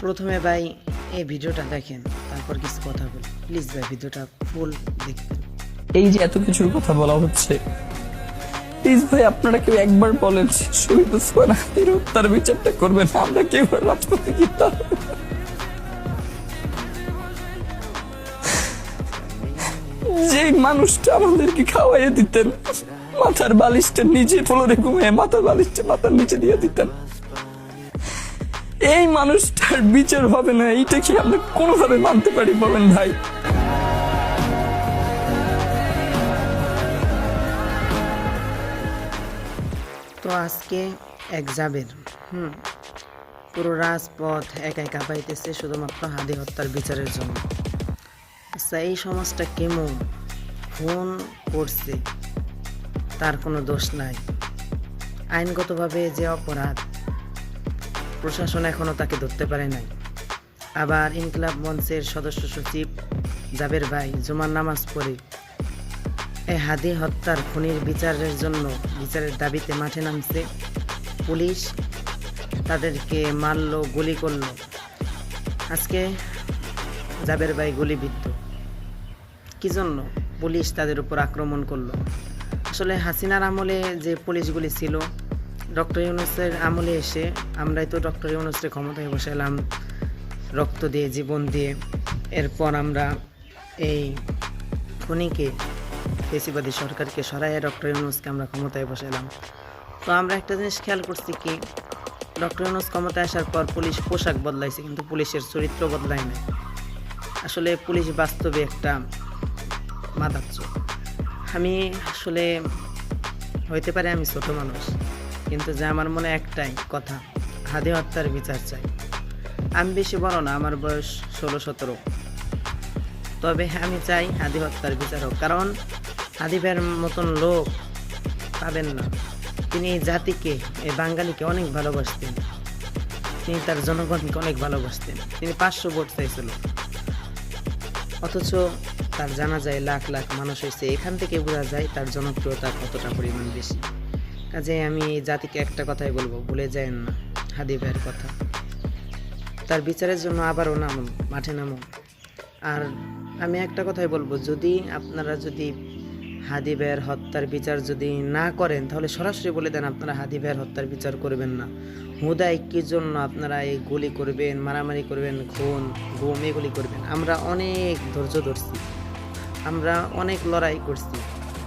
প্রথমে ভাই এই ভিডিওটা দেখেন, তারপর কিছু কথা বলি প্লিজ। ভাই ভিডিওটা ফুল দেখবেন। এই যে এত কিছুর কথা বলা হচ্ছে, প্লিজ ভাই আপনারা কেউ একবার বলেন শহীদ ওসমান হাদির হত্যার বিচারটা করবেন। আমরা কেউ রাজপথে গিয়ে যে মানুষটা আমাদেরকে খাওয়াইয়ে দিতেন, মাথার বালিশটা নিচে ফ্লোরে ঘুমিয়ে মাথার বালিশটা মাথার নিচে দিয়ে দিতেন, এই মানুষটার বিচার হবে না, এইটা কি আমরা কোনোভাবে মানতে পারি বলেন ভাই? তো আজকে এক জাবের পুরো রাজপথ একাই কাঁপাইতেছে শুধুমাত্র হাদি হত্যার বিচারের জন্য। আচ্ছা, এই সমাজটা কেমন? খুন করছে, তার কোনো দোষ নাই, আইনগতভাবে যে অপরাধ, প্রশাসন এখনও তাকে ধরতে পারে নাই। আবার ইনকিলাব মঞ্চের সদস্য সচিব জাবের ভাই জুমার নামাজ পড়ে এই হাদি হত্যার খুনির বিচারের জন্য, বিচারের দাবিতে মাঠে নামছে। পুলিশ তাদেরকে মারলো, গুলি করলো। আজকে জাবের ভাই গুলিবিদ্ধ। কি জন্য পুলিশ তাদের উপর আক্রমণ করলো? আসলে হাসিনার আমলে যে পুলিশগুলি ছিল, ডক্টর ইউনূসের আমলে এসে আমরাই তো ডক্টর ইউনূসের ক্ষমতায় বসালাম রক্ত দিয়ে, জীবন দিয়ে। এরপর আমরা এই খুনিকে, ফেসিবাদী সরকারকে সরাইয়ে ডক্টর ইউনূসকে আমরা ক্ষমতায় বসালাম। তো আমরা একটা জিনিস খেয়াল করছি কি, ডক্টর ইউনূস ক্ষমতায় আসার পর পুলিশ পোশাক বদলাইছে, কিন্তু পুলিশের চরিত্র বদলায় না। আসলে পুলিশ বাস্তবে একটা মাদাচ্ছ। আমি আসলে হইতে পারে আমি ছোট মানুষ, কিন্তু যে আমার মনে একটাই কথা, হাদি হত্যার বিচার চাই। আমি বেশি বড় না, আমার বয়স 16-17, তবে আমি চাই হাদি হত্যার বিচার হোক। কারণ হাদি ভাইয়ের মতন লোক পাবেন না। তিনি এই জাতিকে, এই বাঙালিকে অনেক ভালোবাসতেন, তিনি তার জনগণকে অনেক ভালোবাসতেন। তিনি 500 ভোট চাইছিল, অথচ তার জানাজায় লাখ লাখ মানুষ হয়েছে। এখান থেকে বোঝা যায় তার জনপ্রিয়তা কতটা পরিমাণ বেশি। কাজে আমি এই জাতিকে একটা কথাই বলবো, ভুলে যায়েন না হাদি ভাইয়ের কথা। তার বিচারের জন্য আবারও নামুন, মাঠে নামুন। আর আমি একটা কথাই বলবো, আপনারা যদি হাদি ভাইয়ের হত্যার বিচার যদি না করেন, তাহলে সরাসরি বলে দেন আপনারা হাদি ভাইয়ের হত্যার বিচার করবেন না। হুদায় কি জন্য আপনারা এই গুলি করবেন, মারামারি করবেন, ঘুম এগুলি করবেন? আমরা অনেক ধৈর্য ধরছি, আমরা অনেক লড়াই করছি,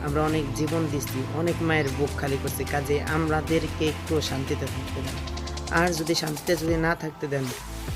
আমরা অনেক জীবন দিচ্ছি, অনেক মায়ের বুক খালি করছি। কাজে আমাদেরকে একটু শান্তিতে থাকতে দেন। আর যদি শান্তিতে না থাকতে দেন,